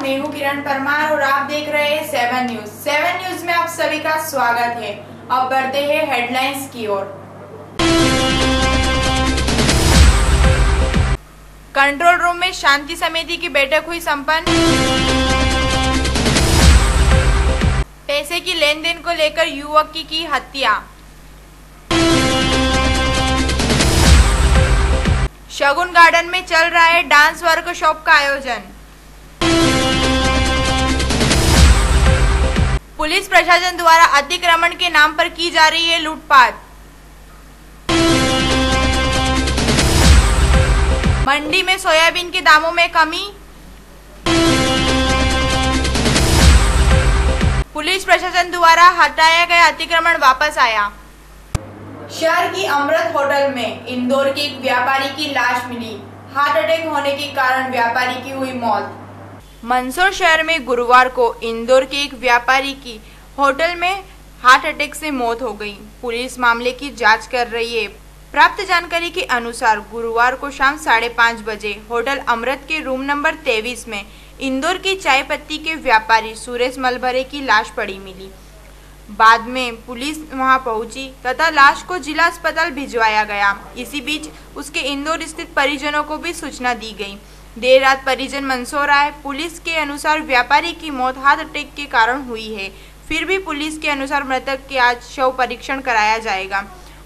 मैं हूं किरण परमार और आप देख रहे हैं 7 न्यूज। 7 न्यूज में आप सभी का स्वागत है। अब बढ़ते हैं हेडलाइंस की ओर। कंट्रोल रूम में शांति समिति की बैठक हुई संपन्न। पैसे की लेन देन को लेकर युवक की हत्या। शगुन गार्डन में चल रहा है डांस वर्कशॉप का आयोजन। पुलिस प्रशासन द्वारा अतिक्रमण के नाम पर की जा रही है लूटपाट। मंडी में सोयाबीन के दामों में कमी। पुलिस प्रशासन द्वारा हटाया गया अतिक्रमण वापस आया। शहर की अमृत होटल में इंदौर के एक व्यापारी की लाश मिली। हार्ट अटैक होने के कारण व्यापारी की हुई मौत। मंदसौर शहर में गुरुवार को इंदौर के एक व्यापारी की होटल में हार्ट अटैक से मौत हो गई। पुलिस मामले की जांच कर रही है। प्राप्त जानकारी के अनुसार गुरुवार को शाम 5:30 बजे होटल अमृत के रूम नंबर 23 में इंदौर की चाय पत्ती के व्यापारी सुरेश मलभरे की लाश पड़ी मिली। बाद में पुलिस वहां पहुंची तथा लाश को जिला अस्पताल भिजवाया गया। इसी बीच उसके इंदौर स्थित परिजनों को भी सूचना दी गई। देर रात परिजन मंदसौर आए। पुलिस के अनुसार व्यापारी की मौत हार्ट अटैक के कारण हुई है। फिर भी पुलिस के अनुसार मृतक के आज शव परीक्षण कराया जाएगा।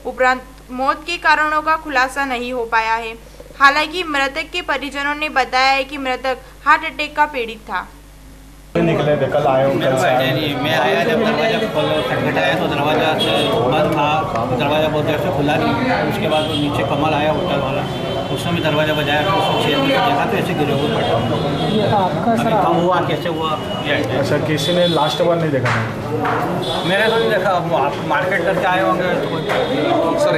उपरांत मौत के कारणों का खुलासा नहीं हो पाया है। हालांकि मृतक के परिजनों ने बताया है कि मृतक हार्ट अटैक का पीड़ित था। निकले थे कल आए मैं आया जब दरवाजा खटखटाया तो दरवाजा बंद था। दरवाजा बहुत देर से खुला नहीं। उसके बाद वो नीचे कमल आया होटल वाला, उसने भी दरवाजा बजाया। फिर उसको छेद में देखा तो ऐसे गिरे हुए पड़े। कम हुआ कैसे हुआ? अच्छा, किसी ने लास्ट बार नहीं देखा? मैंने तो नहीं देखा। वो आप मार्केट करके आए होंगे तो सर।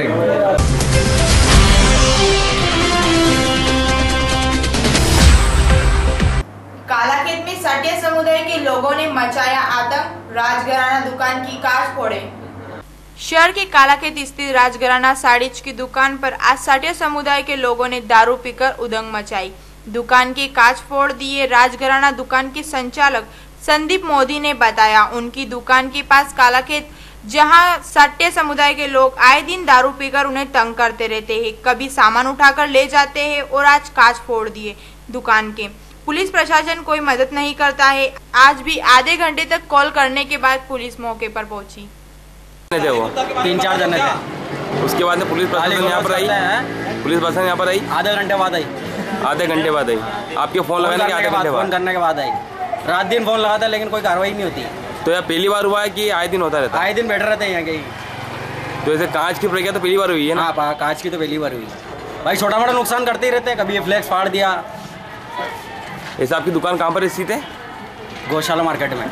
कालाखेत में साटिया समुदाय के लोगों ने मचाया आतंक। राजघराना दुकान की कांच फोड़े। शहर के कालाखेत स्थित राजघराना साड़ीज की दुकान पर आज साटिया समुदाय के लोगों ने दारू पीकर उदंग मचाई। दुकान के कांच फोड़ दिए। राजघराना दुकान के संचालक संदीप मोदी ने बताया, उनकी दुकान के पास कालाखेत जहां साटिया समुदाय के लोग आए दिन दारू पीकर उन्हें तंग करते रहते हैं। कभी सामान उठाकर ले जाते हैं और आज कांच फोड़ दिए दुकान के। पुलिस प्रशासन कोई मदद नहीं करता है। आज भी आधे घंटे तक कॉल करने के बाद पुलिस मौके पर पहुंची। थे वो 3-4 जने थे। उसके बाद में पुलिस प्रशासन यहाँ पर आई। पुलिस प्रशासन यहाँ पर आई आधे घंटे बाद आई। आधे घंटे बाद आई। आपके फोन लगाने के आधे घंटे बाद? फोन करने के बाद आई। रात दिन फोन लगाता लेकिन कोई कार्रवाई नहीं होती। तो यह पहली बार हुआ है कि आए दिन होता रहता है? आए दिन बैठे रहते हैं यहाँ कहीं। तो ऐसे कांच की प्रक्रिया तो पहली बार हुई है ना? हाँ, कांच की तो पहली बार हुई। भाई छोटा मोटा नुकसान करते ही रहते हैं। कभी ये फ्लैक्स फाड़ दिया। ऐसा आपकी दुकान कहाँ पर स्थित है? गौशाला मार्केट में।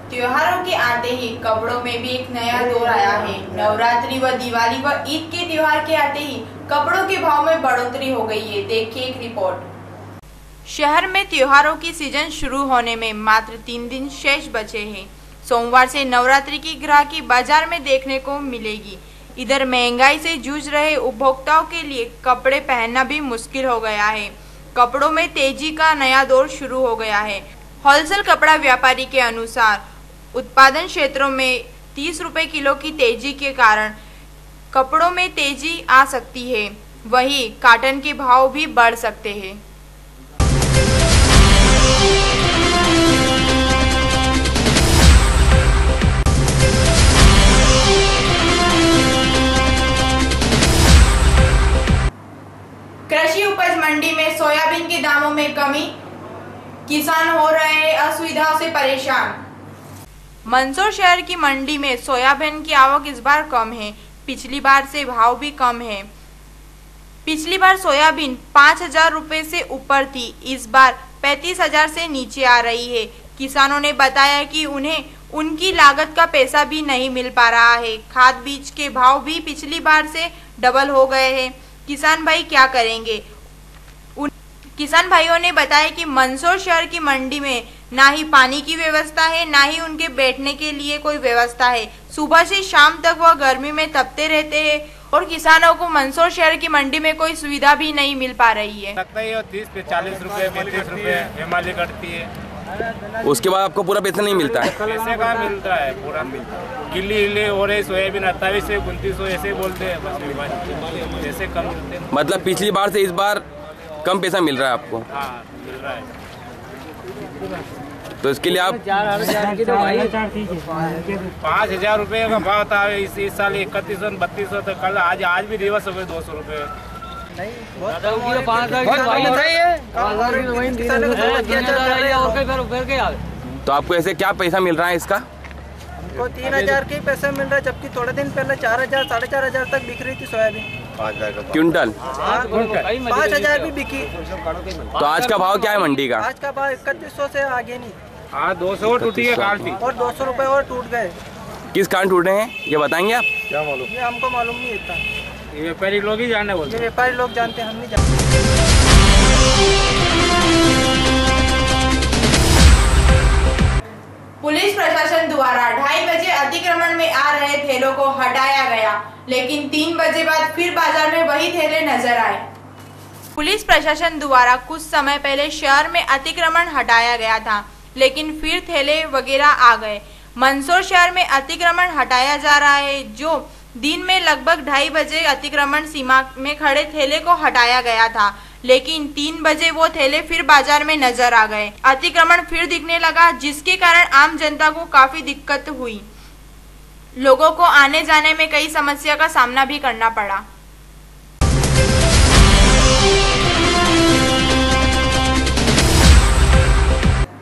त्योहारों के आते ही कपड़ों में भी एक नया दौर आया है। नवरात्रि व दिवाली व ईद के त्योहार के आते ही कपड़ों के भाव में बढ़ोतरी हो गई है। देखिए एक रिपोर्ट। शहर में त्योहारों की सीजन शुरू होने में मात्र 3 दिन शेष बचे हैं। सोमवार से नवरात्रि की ग्राहकी बाजार में देखने को मिलेगी। इधर महंगाई से जूझ रहे उपभोक्ताओं के लिए कपड़े पहनना भी मुश्किल हो गया है। कपड़ों में तेजी का नया दौर शुरू हो गया है। होलसेल कपड़ा व्यापारी के अनुसार उत्पादन क्षेत्रों में 30 रुपए किलो की तेजी के कारण कपड़ों में तेजी आ सकती है। वहीं कॉटन के भाव भी बढ़ सकते हैं। कृषि उपज मंडी में सोयाबीन के दामों में कमी। किसान हो रहे हैं असुविधाओं से परेशान। मंदसौर शहर की मंडी में सोयाबीन की आवक इस बार कम है। पिछली बार से भाव भी कम है। पिछली बार सोयाबीन 5,000 रुपए से ऊपर थी। इस बार 35,000 से नीचे आ रही है। किसानों ने बताया कि उन्हें उनकी लागत का पैसा भी नहीं मिल पा रहा है। खाद बीज के भाव भी पिछली बार से डबल हो गए हैं। किसान भाई क्या करेंगे? किसान भाइयों ने बताया कि मंदसौर शहर की मंडी में ना ही पानी की व्यवस्था है, ना ही उनके बैठने के लिए कोई व्यवस्था है। सुबह से शाम तक वह गर्मी में तपते रहते हैं और किसानों को मंदसौर शहर की मंडी में कोई सुविधा भी नहीं मिल पा रही है। लगता है 30 पे 40 रुपए 35 रुपए हिमालय कटती है। उसके बाद आपको पूरा पैसा नहीं मिलता है? पैसे कहाँ मिलता है पूरा, गिल्ली हिली हो रही सोयाबीन 2800 2900 ऐसे बोलते हैं, बस पैसे कम मिलते हैं। मतलब पिछली बार से इस बार कम पैसा मिल रहा है आपको? हाँ मिल रहा है। तो इसके लिए आप 5000 रुपये का भाव था इस साल 3100 3200 तक, कल आज भी दिवस हो गए 200 रुपये। तो आपको ऐसे क्या पैसा मिल रहा है इसका? हमको 3000 के पैसे मिल रहा है, जबकि थोड़े दिन पहले 4000 4500 तक बिक रही थी सोयाबीन क्विंटल। 5000 भी बिकी। तो आज का भाव क्या है मंडी का? आज का भाव 3100 से आगे नहीं। हाँ 200 टूटी है काल थी और 200 रुपए और टूट गए। किस कारण टूटे हैं ये बताएंगे आप? क्या मालूम, ये हमको मालूम नहीं इतना, ये व्यापारी लोग ही जाने बोलते। ये व्यापारी लोग जानते हैं, हम नहीं जानते। पुलिस प्रशासन द्वारा 2:30 बजे अतिक्रमण में आ रहे ठेलों को हटाया गया, लेकिन 3 बजे बाद फिर बाजार में वही ठेले नजर आए। पुलिस प्रशासन द्वारा कुछ समय पहले शहर में अतिक्रमण हटाया गया था, लेकिन फिर ठेले वगैरह आ गए। मंदसौर शहर में अतिक्रमण हटाया जा रहा है, जो दिन में लगभग 2:30 बजे अतिक्रमण सीमा में खड़े ठेले को हटाया गया था, लेकिन 3 बजे वो ठेले फिर बाजार में नजर आ गए। अतिक्रमण फिर दिखने लगा, जिसके कारण आम जनता को काफी दिक्कत हुई। लोगों को आने जाने में कई समस्या का सामना भी करना पड़ा।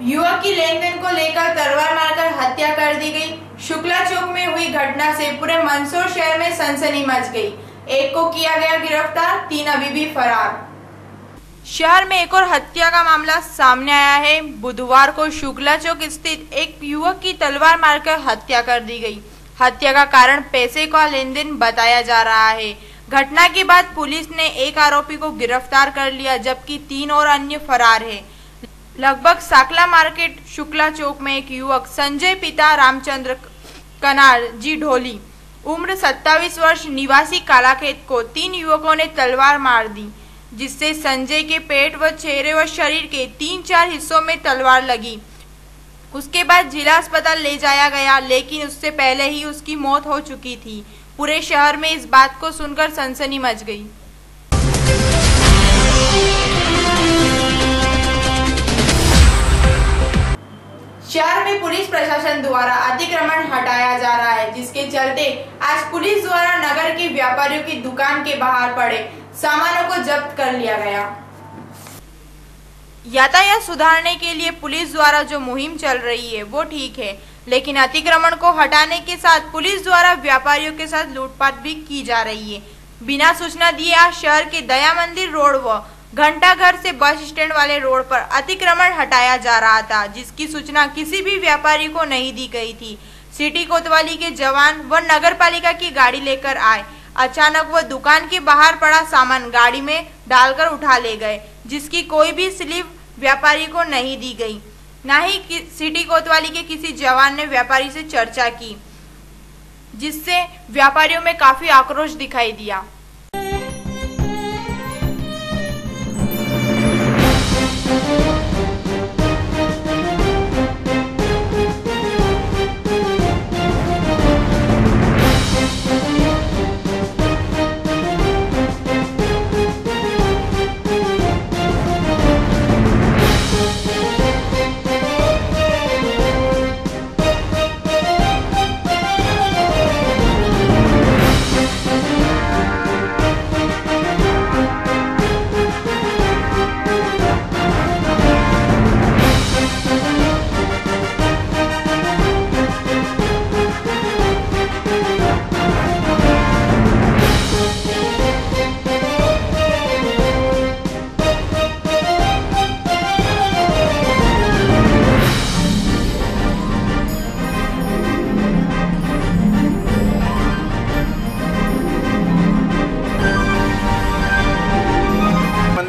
युवक की लेन देन को लेकर तलवार मारकर हत्या कर दी गई। शुक्ला चौक में हुई घटना से पूरे मंदसौर शहर में सनसनी मच गई। एक को किया गया गिरफ्तार, 3 अभी भी फरार। शहर में एक और हत्या का मामला सामने आया है। बुधवार को शुक्ला चौक स्थित एक युवक की तलवार मारकर हत्या कर दी गई। हत्या का कारण पैसे का लेन देन बताया जा रहा है। घटना के बाद पुलिस ने एक आरोपी को गिरफ्तार कर लिया, जबकि 3 और अन्य फरार है। लगभग साकला मार्केट शुक्ला चौक में एक युवक संजय पिता रामचंद्र कनार जी ढोली उम्र 27 वर्ष निवासी कालाखेत को 3 युवकों ने तलवार मार दी, जिससे संजय के पेट व चेहरे व शरीर के 3-4 हिस्सों में तलवार लगी। उसके बाद जिला अस्पताल ले जाया गया, लेकिन उससे पहले ही उसकी मौत हो चुकी थी। पूरे शहर में इस बात को सुनकर सनसनी मच गई। शहर में पुलिस प्रशासन द्वारा अतिक्रमण हटाया जा रहा है, जिसके चलते आज पुलिस द्वारा नगर के व्यापारियों की दुकान के बाहर पड़े सामानों को जब्त कर लिया गया। यातायात सुधारने के लिए पुलिस द्वारा जो मुहिम चल रही है वो ठीक है, लेकिन अतिक्रमण को हटाने के साथ पुलिस द्वारा व्यापारियों के साथ लूटपाट भी की जा रही है। बिना सूचना दिए आज शहर के दया मंदिर रोड व घंटाघर से बस स्टैंड वाले रोड पर अतिक्रमण हटाया जा रहा था, जिसकी सूचना किसी भी व्यापारी को नहीं दी गई थी। सिटी कोतवाली के जवान व नगर पालिका की गाड़ी लेकर आए। अचानक वह दुकान के बाहर पड़ा सामान गाड़ी में डालकर उठा ले गए, जिसकी कोई भी स्लिप व्यापारी को नहीं दी गई। न ही सिटी कोतवाली के किसी जवान ने व्यापारी से चर्चा की, जिससे व्यापारियों में काफी आक्रोश दिखाई दिया।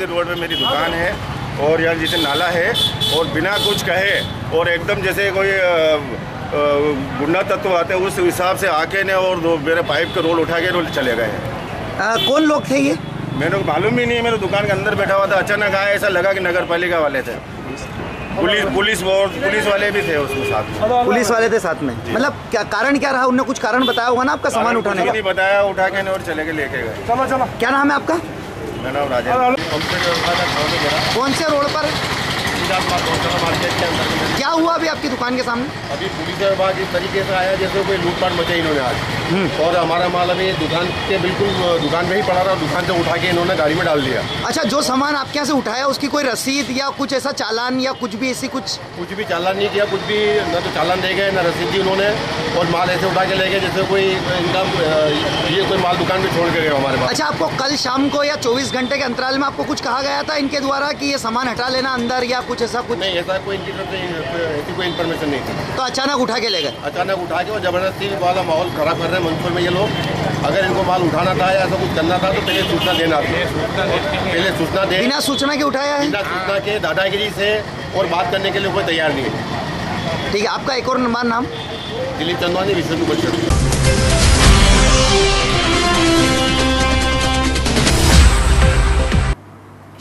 रोड पे मेरी दुकान है और यहाँ जैसे नाला है और बिना कुछ कहे और एकदम जैसे कोई गुंडा तत्व आते हैं उस हिसाब से आके ने और मेरे पाइप के रोल उठा के रोल चले गए हैं। कौन लोग थे ये? मेरे को मालूम ही नहीं है, मेरे दुकान के अंदर बैठा हुआ था, अचानक आया, ऐसा लगा कि नगर पालिका वाले थे। पुलिस वाले भी थे उसमें साथ में। पुलिस वाले थे साथ में, मतलब क्या कारण क्या रहा? उनने कुछ कारण बताया होगा ना आपका सामान उठाने का? नहीं बताया, उठा के और चले के लेके गए। चलो। क्या नाम है आपका? मेरा नाम राजेश। कौन से रोड पर? मार्केट के अंदर। क्या हुआ अभी आपकी दुकान के सामने? अभी पुलिस विभाग इस तरीके से आया जैसे कोई लूटपाट मचाई इन्होंने आज, और हमारा माल अभी दुकान के बिल्कुल दुकान पे ही पड़ा रहा, दुकान से उठा के इन्होंने गाड़ी में डाल दिया। अच्छा, जो सामान आपके यहाँ से उठाया उसकी कोई रसीद या कुछ ऐसा चालान या कुछ भी ऐसी कुछ भी चालान नहीं किया, कुछ भी न तो चालान दे गए न रसीद दी उन्होंने, और माल ऐसे उठा के ले गए जैसे कोई इनका ये कोई माल दुकान पे छोड़ के गए हमारे पास। अच्छा, आपको कल शाम को या 24 घंटे के अंतराल में आपको कुछ कहा गया था इनके द्वारा कि ये सामान हटा लेना अंदर या कुछ ऐसा? कुछ नहीं, ऐसा कोई इनकी तरफ से ऐसी कोई इन्फॉर्मेशन नहीं थी। तो अचानक उठा के ले गए? अचानक उठा के, और जबरदस्ती वाला माहौल खराब कर रहे हैं मंदसौर में ये लोग। अगर इनको माल उठाना था या ऐसा कुछ करना था तो पहले सूचना देना था, पहले सूचना दे। बिना सूचना के उठाया है? बिना सूचना के दादागिरी से और बात करने के लिए कोई तैयार नहीं है। ठीक है, आपका एक और नाम? दिलीप चंदवानी, विष्णु बच्चन।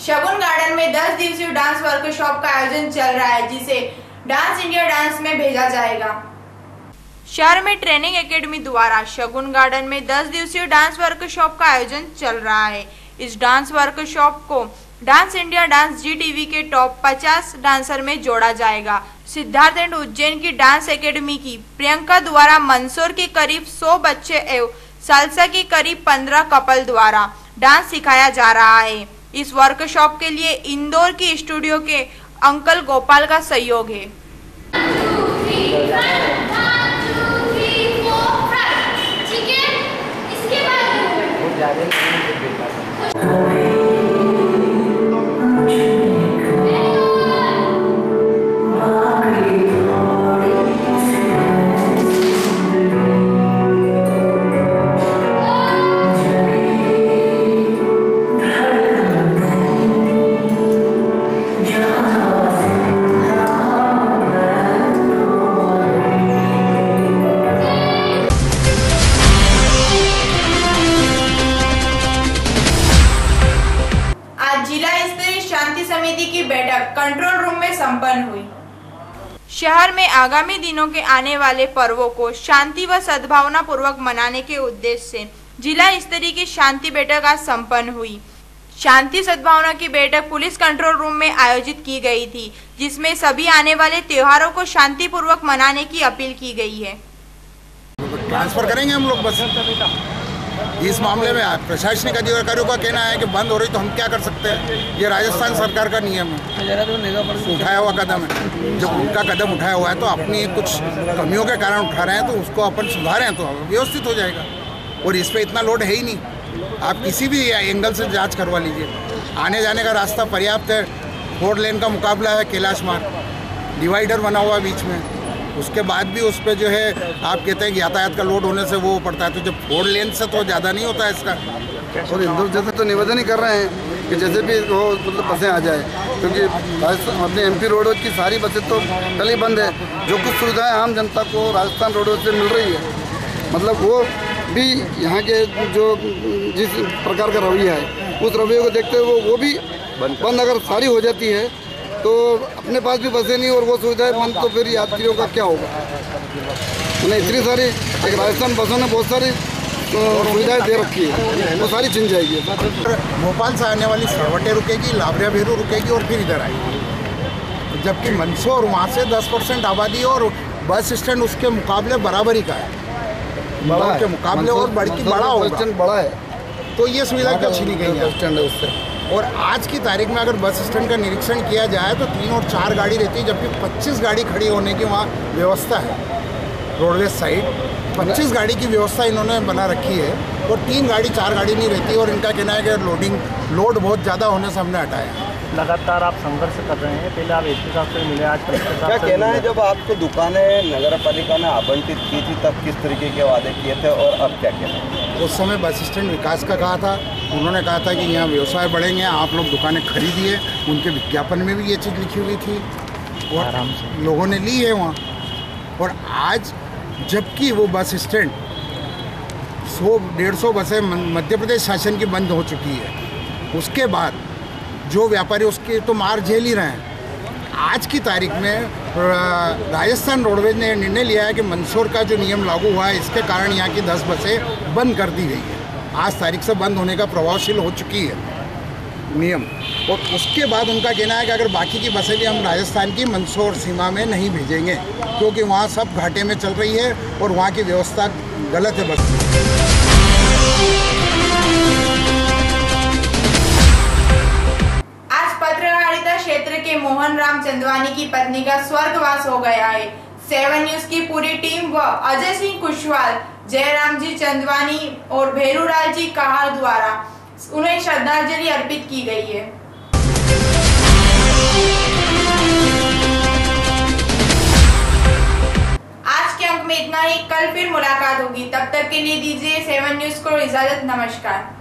शगुन गार्डन में 10 दिवसीय डांस वर्कशॉप का आयोजन चल रहा है, जिसे डांस इंडिया डांस में भेजा जाएगा। शहर में ट्रेनिंग एकेडमी द्वारा शगुन गार्डन में 10 दिवसीय डांस वर्कशॉप का आयोजन चल रहा है। इस डांस वर्कशॉप को डांस इंडिया डांस GTV के टॉप 50 डांसर में जोड़ा जाएगा। सिद्धार्थ एंड उज्जैन की डांस एकेडमी की प्रियंका द्वारा मंदसौर के करीब 100 बच्चे एवं सालसा की करीब 15 कपल द्वारा डांस सिखाया जा रहा है। इस वर्कशॉप के लिए इंदौर की स्टूडियो के अंकल गोपाल का सहयोग है। समिति की बैठक कंट्रोल रूम में संपन्न हुई। शहर में आगामी दिनों के आने वाले पर्वों को शांति व सद्भावना पूर्वक मनाने के उद्देश्य से जिला स्तरीय की शांति बैठक आज संपन्न हुई। शांति सद्भावना की बैठक पुलिस कंट्रोल रूम में आयोजित की गई थी, जिसमें सभी आने वाले त्योहारों को शांति पूर्वक मनाने की अपील की गई है। ट्रांसफर करेंगे हम लोग बस। इस मामले में प्रशासनिक अधिकारियों का कहना है कि बंद हो रही तो हम क्या कर सकते हैं, ये राजस्थान सरकार का नियम है, उठाया हुआ कदम है। जब उनका कदम उठाया हुआ है तो अपनी कुछ कमियों के कारण उठा रहे हैं तो उसको अपन सुधारें तो व्यवस्थित हो जाएगा। और इस पर इतना लोड है ही नहीं, आप किसी भी एंगल से जांच करवा लीजिए। आने जाने का रास्ता पर्याप्त है, 4 लेन का मुकाबला है, कैलाश मार्ग डिवाइडर बना हुआ है बीच में, उसके बाद भी उस पर जो है आप कहते हैं कि यातायात का लोड होने से वो पड़ता है, तो जब 4 लेन से तो ज़्यादा नहीं होता है इसका। और इंदौर जैसे तो निवेदन ही कर रहे हैं कि जैसे भी वो मतलब बसें आ जाए, क्योंकि अपने MP रोडवेज की सारी बसें तो कल ही बंद है। जो कुछ सुविधाएं आम जनता को राजस्थान रोडवेज से मिल रही है, मतलब वो भी यहाँ के जो जिस प्रकार का रवैया है उस रवैये को देखते हुए वो भी बंद अगर सारी हो जाती है तो अपने पास भी बसें नहीं और वो सुविधाएं बंद, तो फिर यात्रियों का क्या होगा। मैंने इतनी सारी एक राजस्थान बसों ने बहुत सारी सुविधाएं दे रखी है, वो सारी छिन जाएगी। भोपाल से आने वाली सरवटे रुकेगी, लाभरिया भेरू रुकेगी और फिर इधर आएगी। जबकि मंदसौर वहाँ से 10% आबादी और बस स्टैंड उसके मुकाबले बराबरी का है, के मुकाबले और बड़ा होगा, बड़ा है, तो ये सुविधा क्यों छीनी गई है स्टैंड है उससे। और आज की तारीख में अगर बस स्टैंड का निरीक्षण किया जाए तो 3 और 4 गाड़ी रहती है, जबकि 25 गाड़ी खड़ी होने की वहाँ व्यवस्था है। रोडवेज साइड 25 गाड़ी की व्यवस्था इन्होंने बना रखी है और 3 गाड़ी 4 गाड़ी नहीं रहती, और इनका कहना है कि लोड बहुत ज़्यादा होने से हमने हटाया। लगातार आप संघर्ष कर रहे हैं, पहले आप SP साहब से मिले, आज क्या कहना है, जब आपको दुकानें नगर पालिका ने आवंटित की थी तब किस तरीके के वादे किए थे और अब क्या कहना है? उस समय बस स्टैंड विकास का कहा था, उन्होंने कहा था कि यहाँ व्यवसाय बढ़ेंगे, आप लोग दुकानें खरीदिए। उनके विज्ञापन में भी ये चीज़ लिखी हुई थी और लोगों ने ली है वहाँ। और आज जबकि वो बस स्टैंड 100-150 बसें मध्य प्रदेश शासन की बंद हो चुकी है। उसके बाद जो व्यापारी उसके तो मार झेल ही रहे हैं। आज की तारीख में राजस्थान रोडवेज ने निर्णय लिया है कि मंदसौर का जो नियम लागू हुआ है, इसके कारण यहाँ की 10 बसें बंद कर दी गई है। आज तारीख से बंद होने का प्रभावशील हो चुकी है नियम। और उसके बाद उनका कहना है कि अगर बाकी की बसें भी हम राजस्थान की मंदसौर सीमा में नहीं भेजेंगे, क्योंकि वहाँ सब घाटे में चल रही है और वहाँ की व्यवस्था गलत है बस। आज पत्रकारिता क्षेत्र के मोहन राम चंदवानी की पत्नी का स्वर्गवास हो गया है। 7 न्यूज की पूरी टीम व अजय सिंह कुशवाल, जयराम जी चंदवानी और भेरूलाल जी कहार द्वारा उन्हें श्रद्धांजलि अर्पित की गई है। आज के अंक में इतना ही। कल फिर मुलाकात होगी, तब तक के लिए दीजिए 7 न्यूज को इजाजत। नमस्कार।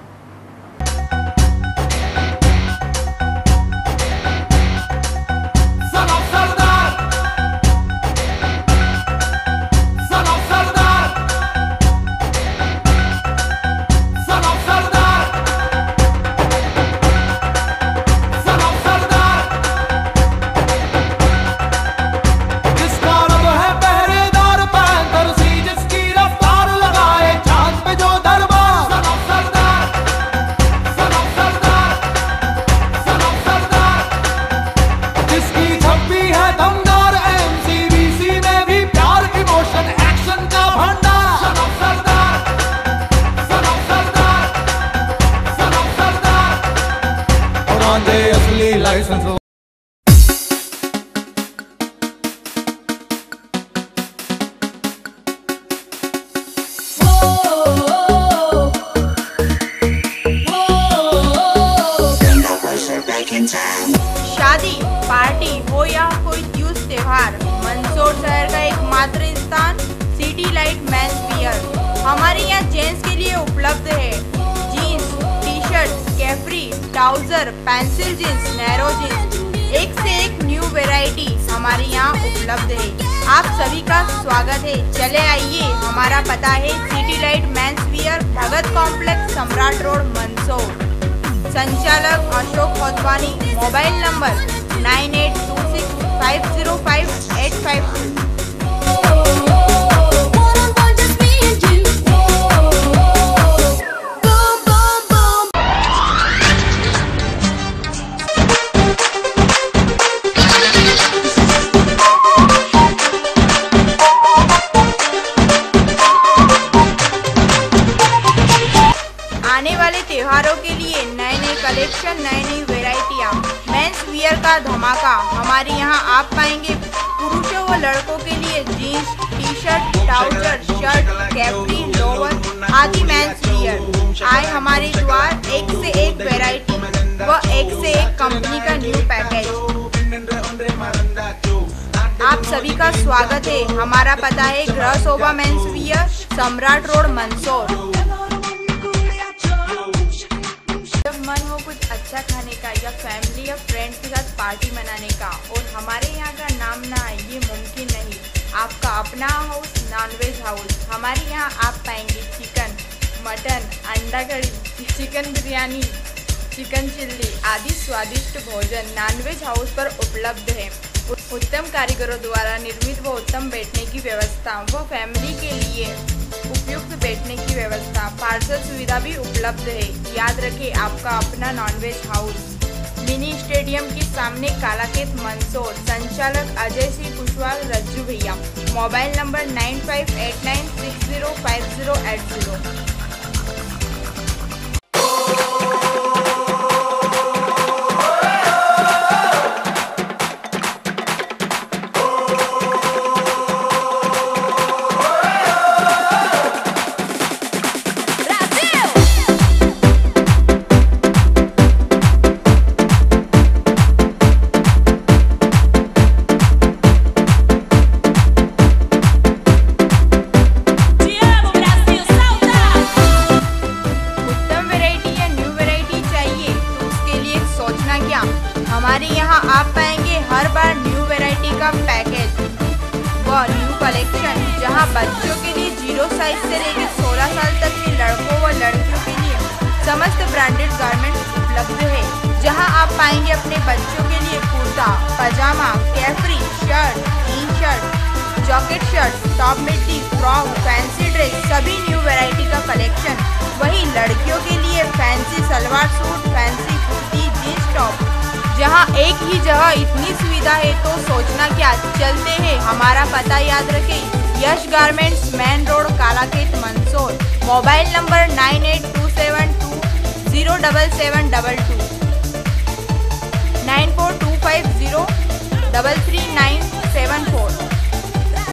शादी, पार्टी हो या कोई त्योस त्योहार, मंदसौर शहर का एकमात्र स्थान सिटी लाइट मेंस वियर। हमारे यहाँ जेंट्स के लिए उपलब्ध है jeans, T shirt, capri, trouser, pencil jeans, narrow jeans, एक से एक न्यू वैरायटी हमारे यहाँ उपलब्ध है। आप सभी का स्वागत है। चले आइए, हमारा पता है सिटी लाइट मेंस वियर, भगत कॉम्प्लेक्स, सम्राट रोड, मंदसौर। संचालक अशोक खोतवानी। Mobile number 9826505852। आने वाले त्योहारों के लिए नए नए कलेक्शन, नई नई वेराइटियाँ, मेंस वियर का धमाका हमारे यहाँ आप पाएंगे। पुरुषों व लड़कों के लिए jeans, T shirt, trouser, shirt, capri, lower आदि मेंस वियर आए हमारे द्वार। एक से एक वेराइटी व एक से एक कंपनी का न्यू पैकेज। आप सभी का स्वागत है। हमारा पता है गृह शोभा मेंस वियर, सम्राट रोड, मंदसौर। जब मन हो कुछ अच्छा खाने का या फैमिली या फ्रेंड्स के साथ पार्टी मनाने का और हमारे यहाँ का नाम ना आए, ये मुमकिन नहीं। आपका अपना हाउस नॉनवेज हाउस। हमारे यहाँ आप पाएंगे चिकन, मटन, अंडा करी, चिकन बिरयानी, चिकन चिल्ली आदि स्वादिष्ट भोजन नॉनवेज हाउस पर उपलब्ध है। उत्तम कारीगरों द्वारा निर्मित व उत्तम बैठने की व्यवस्था व फैमिली के लिए उपयुक्त बैठने की व्यवस्था, पार्सल सुविधा भी उपलब्ध है। याद रखें, आपका अपना नॉनवेज हाउस, मिनी स्टेडियम के सामने, कालाखेत, मंदसौर। संचालक अजय सिंह कुशवाल, रज्जू भैया। Mobile number 9589605080। हमारे यहाँ आप पाएंगे हर बार न्यू वैरायटी का पैकेज। व न्यू कलेक्शन, जहां बच्चों के लिए 0 साइज से लेकर 16 साल तक के लड़कों व लड़कियों के लिए समस्त ब्रांडेड गारमेंट्स उपलब्ध है। जहां आप पाएंगे अपने बच्चों के लिए kurta, pyjama, capri, shirt, jean shirt, jacket shirt, top midi, frock, fancy dress, सभी न्यू वैरायटी का कलेक्शन। वहीं लड़कियों के लिए fancy salwar suit, fancy kurti, jeans top. जहां एक ही जगह इतनी सुविधा है तो सोचना क्या, चलते हैं। हमारा पता याद रखें, Yash garments, main road, Kalakhet, Mandsaur. Mobile number 9827207722 9425033974।